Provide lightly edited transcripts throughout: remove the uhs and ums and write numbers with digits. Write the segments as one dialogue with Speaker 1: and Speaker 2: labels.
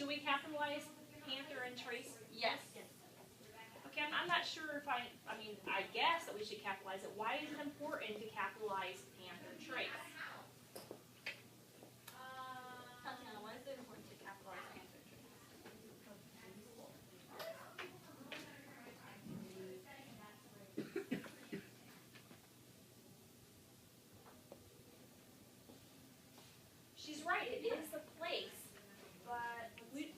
Speaker 1: Should we capitalize Panther and Trace?
Speaker 2: Yes.
Speaker 1: Okay, I'm not sure if I mean, I guess that we should capitalize it. Why is it important to capitalize Panther Trace?
Speaker 2: Tatiana, why is it important to capitalize Panther Trace?
Speaker 1: She's right, it is the place, but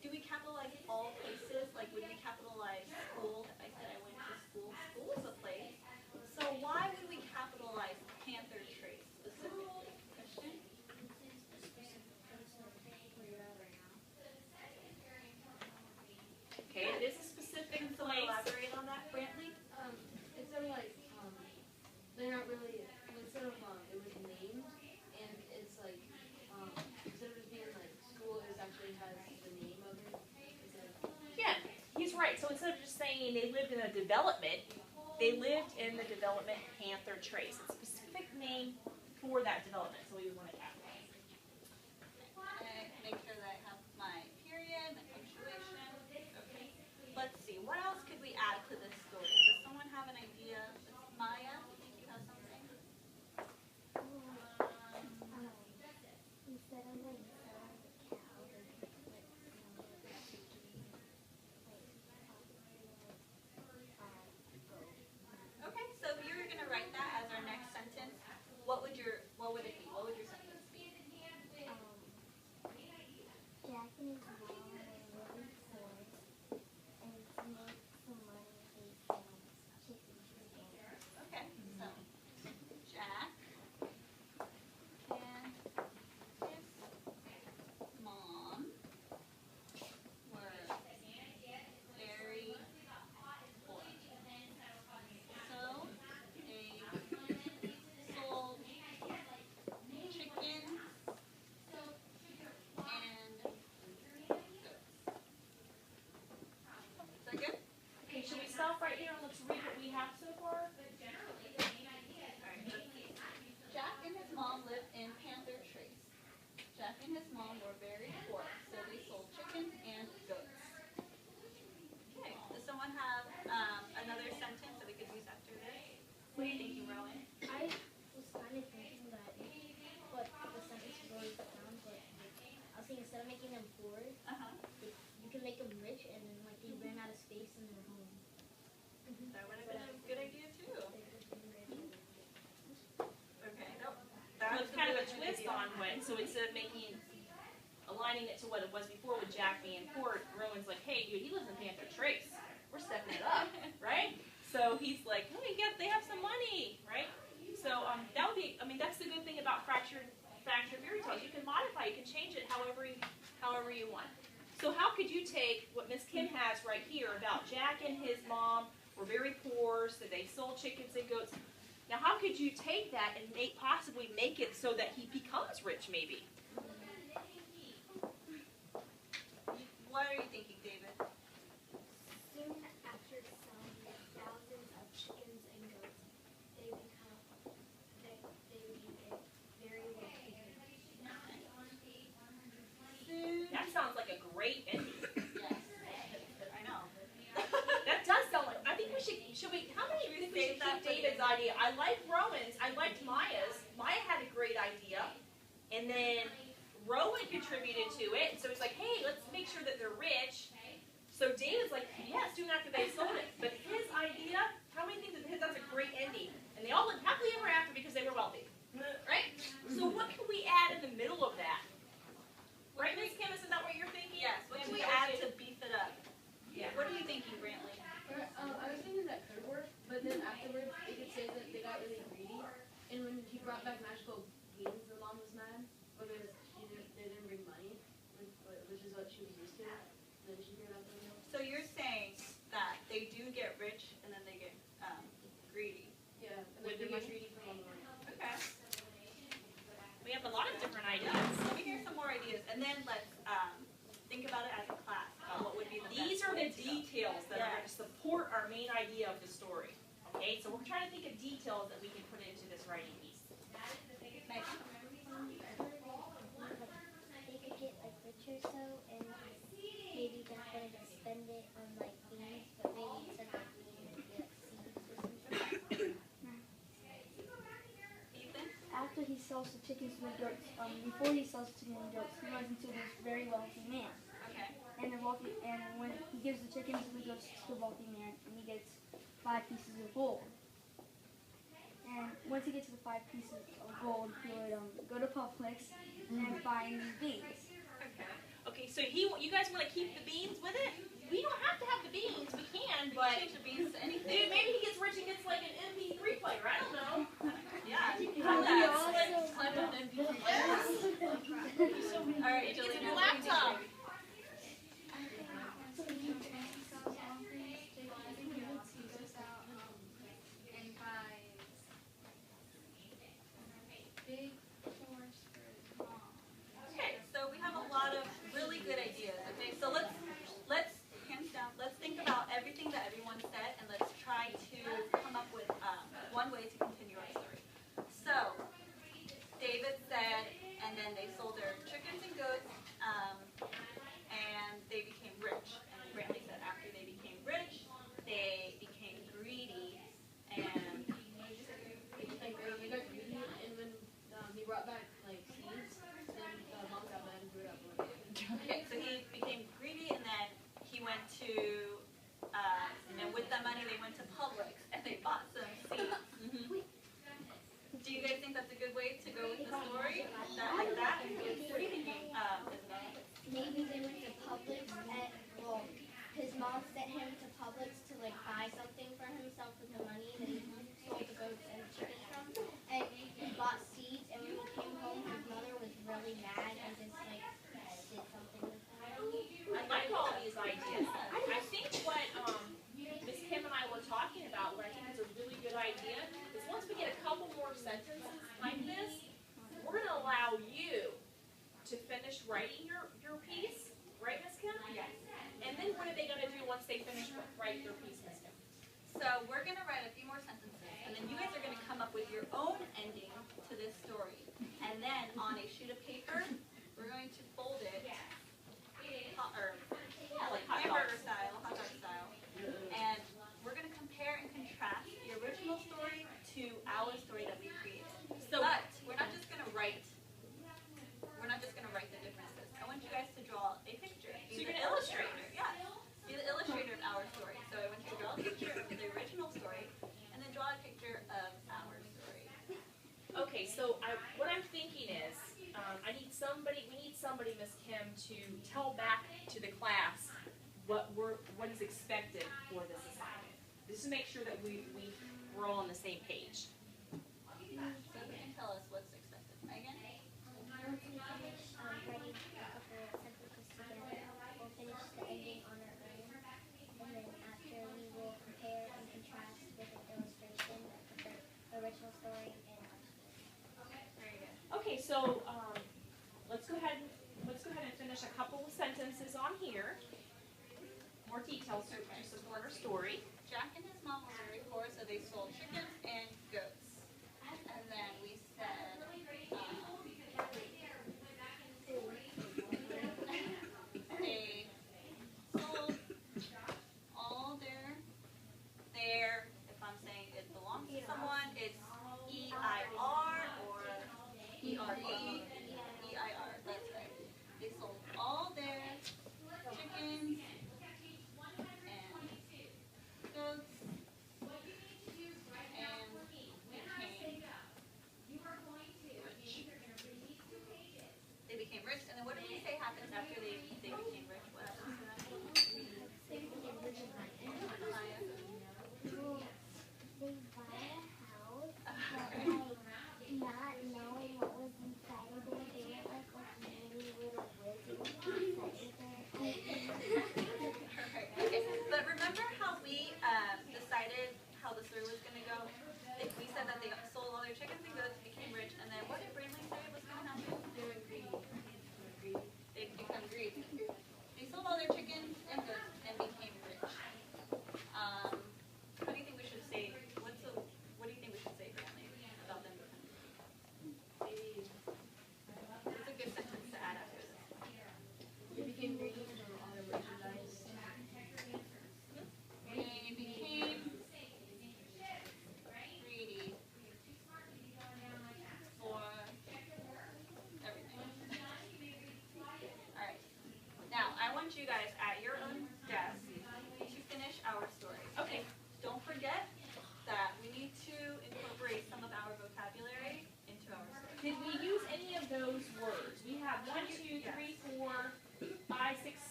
Speaker 2: Do we capitalize all places? Like, would we capitalize school? If I said I went to school, school is a place. So why would we capitalize Panther Trace specifically? Christian?
Speaker 1: okay, it is a specific
Speaker 2: Can someone
Speaker 1: place.
Speaker 2: elaborate on that, Brantley?
Speaker 3: Instead of like, they're not really, instead of, it was named, and it's like, instead of just being like, school is actually has the name of it.
Speaker 1: Yeah, he's right. So instead of just saying they lived in a development, they lived in the development Panther Trace. It's a specific name for that development, so we would want to capitalize.
Speaker 2: Make sure that I have my period, my punctuation. Okay. Let's see. What else could we add to this story? Does someone have an idea? Maya, do you think you have something?
Speaker 4: Instead of like cow,
Speaker 2: Okay. So if you were going to write that as our next sentence, what would it be? What would your sentence be?
Speaker 4: Jack and his mom were really poor, and to make some money, they sold chickens and eggs.
Speaker 2: Okay. So Jack and his mom were very poor. So they sold chickens and goats. Is that good?
Speaker 1: Okay, should we stop right here and let's read what we have so far?
Speaker 2: Jack and his mom lived in Panther Trace. Jack and his mom were very poor, so they sold chickens and goats. Okay, does someone have another sentence that we could use after this? What are you thinking, Rowan?
Speaker 4: I was kind of thinking that, but the sentence goes down, but I was thinking instead of making them poor,
Speaker 2: Uh-huh.
Speaker 4: you can make them rich, and then like they ran out of space in their home.
Speaker 2: That would have been a good idea too. Okay, nope.
Speaker 1: So it's kind of a twist on when, so instead of aligning it to what it was before with Jack being poor, Rowan's like, hey dude, he lives in Panther Trace. We're stepping it up, right? So he's like, oh, they have some money, right? So that would be, I mean, that's the good thing about fractured fairy tales. You can modify, you can change it however you want. So how could you take what Miss Kim has right here about Jack and his mom were very poor, so they sold chickens and goats. Now how could you take that and possibly make it so that he becomes rich maybe?
Speaker 2: What are you thinking, David?
Speaker 4: Soon after selling thousands of chickens and goats, they would be very wealthy.
Speaker 1: That sounds like a great ending.
Speaker 2: Yes. I know.
Speaker 1: That does sound like, I think we should how many do you think we should keep David's idea? I like Rowan's, I liked Maya's. Maya had a great idea. And then Rowan contributed to it. So he's like, hey, let's make sure that they're rich. So David's like, yeah, soon after they sold it. But his idea, how many think that that's a great ending? And they all lived happily ever after because they were wealthy. Right? So what can we add in the middle of that? Right, Ms. Kim, is that what you're thinking?
Speaker 2: Yes. What can we add to beef it up?
Speaker 1: Yeah.
Speaker 2: What are you thinking, Brantley?
Speaker 3: I was thinking that could work, but then afterwards they could say that they got really greedy, and when he brought back magical beans, the mom was mad because they didn't bring money, which is what she was used to. And then she figured out the meal.
Speaker 2: So you're saying that they do get rich and then they get greedy.
Speaker 3: Yeah, and
Speaker 1: With
Speaker 3: then
Speaker 1: the
Speaker 3: they get
Speaker 1: money?
Speaker 3: greedy from all the money.
Speaker 2: Okay.
Speaker 1: We have a lot of different ideas.
Speaker 2: Let me hear some more ideas, and then let's think about it as a class about what would be the
Speaker 1: These
Speaker 2: best
Speaker 1: are
Speaker 2: way
Speaker 1: the
Speaker 2: to go.
Speaker 1: details that are going to
Speaker 2: Yes.
Speaker 1: support our main idea of the story. Okay, so we're trying to think of details that we can put into this writing piece.
Speaker 2: Megan?
Speaker 4: They could get like richer, so and
Speaker 5: sells the chickens and the goats, before he sells the chickens and the goats, he runs into this very wealthy man.
Speaker 2: Okay.
Speaker 5: And when he gives the chickens and the goats to the wealthy man, and he gets 5 pieces of gold. And once he gets to the 5 pieces of gold, he would go to Publix and find these beans.
Speaker 2: Okay.
Speaker 1: Okay, so you guys want to keep the beans with it? We don't have to have the beans. We can, but
Speaker 2: Change the beans to anything.
Speaker 1: dude, maybe he gets rich and gets like an MP3 player. I don't know.
Speaker 2: Yeah.
Speaker 5: But he also-
Speaker 2: Climb on MP3 players. All right,
Speaker 1: Maybe
Speaker 2: Julie,
Speaker 1: it's a new
Speaker 2: what do you think?
Speaker 1: laptop.
Speaker 2: Okay, so we have a lot of really good ideas. Okay, so let's hands down, let's think about everything that everyone said, and let's try to come up with one way to continue our story. So, David said, and then they sold their chickens and goats, and they became rich. And Brantley said after they became rich, they became greedy, and
Speaker 3: Like, they got greedy, and when he brought back, like, seeds, then the mom got mad and threw it up.
Speaker 2: okay, so he became greedy, and then he went to, and with that money they went to Publix, and they bought some seeds. Do you guys think that's a good way to go with the story? Like that? What do you think, Isabel?
Speaker 4: Maybe they went to Publix and, well, his mom sent him to Publix to like buy something for himself with the money that he sold the goats and chickens from. And he bought seeds, and when he came home, his mother was really mad and just like did something with them.
Speaker 1: I like all these ideas. I think what Miss Kim and I were talking about, what I think is a really good idea, is once we get a couple more sentences like this, we're going to allow you to finish writing your piece, right, Miss Kim?
Speaker 2: Yes.
Speaker 1: And then what are they going to do once they finish writing their piece, Miss Kim?
Speaker 2: So we're going to write a few more sentences, and then you guys are going to come up with your own ending to this story. And then on a sheet of paper, we're going to fold it, like hamburger style, hot dog style, and we're going to compare and contrast the original story to our story that we created. But we're not just going to write the differences. I want you guys to draw a picture.
Speaker 1: So you're going to illustrate.
Speaker 2: Yeah. Be the illustrator of our story. So I want you to draw a picture of the original story, and then draw a picture of our story.
Speaker 1: Okay, so what I'm thinking is, we need somebody, Miss Kim, to tell back to the class what is expected for this assignment. Just to make sure that we're all on the same page.
Speaker 2: So you can tell us what's expected. Megan?
Speaker 4: Once we finish writing a couple of sentences together, we'll finish the ending on our own. And then after, we will compare and contrast with an illustration of the original story and our story.
Speaker 2: Very good.
Speaker 1: Okay, so let's go ahead and finish a couple of sentences on here. More details to support our story.
Speaker 2: Jack and his mom were very poor, so they sold chickens and goats. And then we said, they sold all their, if I'm saying it belongs to someone, it's E-I-R or E-R-E. E-I-R, that's right. They sold all their chickens and goats and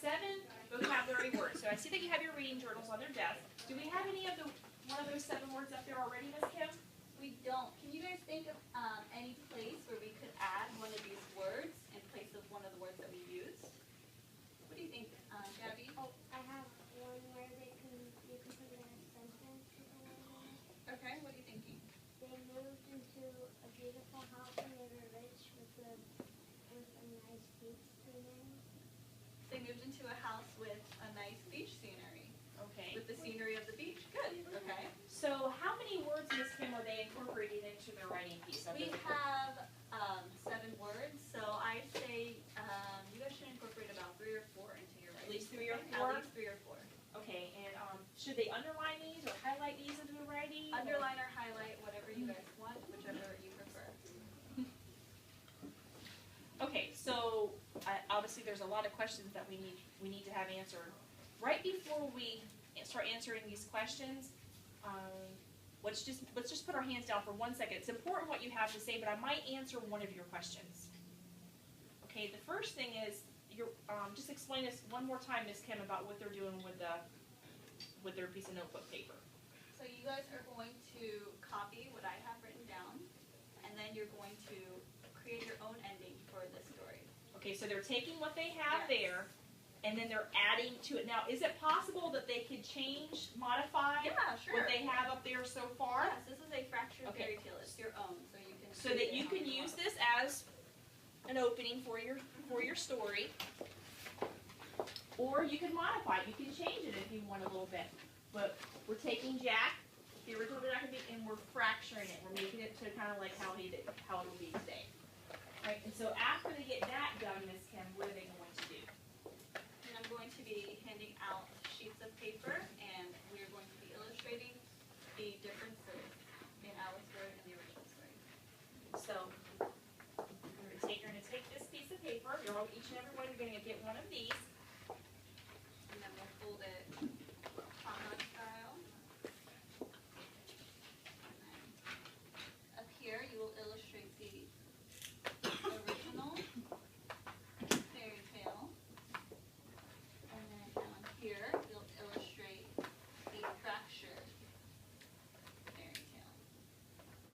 Speaker 1: 7 vocabulary words. So I see that you have your reading journals on their desk. Do we have any of one of those 7 words up there already, Miss Kim?
Speaker 2: We don't. Can you guys think of any place where we could add one of these words in place of one of the words that we used? What do you think, Gabby?
Speaker 4: Oh, I have one where you can put it in a sentence.
Speaker 2: Okay, what are you thinking?
Speaker 4: They moved into a beautiful house and they were rich with a nice beach scenery.
Speaker 2: They moved into a house with a nice beach scenery.
Speaker 1: Okay.
Speaker 2: With the scenery of the beach. Good. Okay.
Speaker 1: So how many words, Miss Kim, are they incorporating into their writing piece?
Speaker 2: We have 7 words, so I say you guys should incorporate about 3 or 4 into your writing.
Speaker 1: At least 3 or
Speaker 2: At
Speaker 1: 4?
Speaker 2: least 3 or 4.
Speaker 1: Okay, and should they underline these or highlight these into the writing?
Speaker 2: Underline or highlight, whatever you guys want, whichever you prefer.
Speaker 1: Okay, so obviously there's a lot of questions that we need to have answered. Right before we start answering these questions, let's just put our hands down for 1 second. It's important what you have to say, but I might answer one of your questions. Okay, the first thing is just explain us one more time, Ms. Kim, about what they're doing with their piece of notebook paper.
Speaker 2: So you guys are going to copy what I have written down, and then you're going to create your own ending for this story.
Speaker 1: Okay, so they're taking what they have
Speaker 2: Yes.
Speaker 1: there, and then they're adding to it. Now, is it possible that they could change, modify
Speaker 2: Yeah, sure.
Speaker 1: what they have up there so far?
Speaker 2: Yes, this is a fractured
Speaker 1: Okay.
Speaker 2: fairy tale. It's your own, so you can.
Speaker 1: So that you can use this as an opening for your story, or you can modify it. You can change it if you want a little bit. But we're taking Jack, the original Jack, and we're fracturing it. We're making it to kind of like how it'll be today. Right? And so after they get that done, Miss Kim, what are they going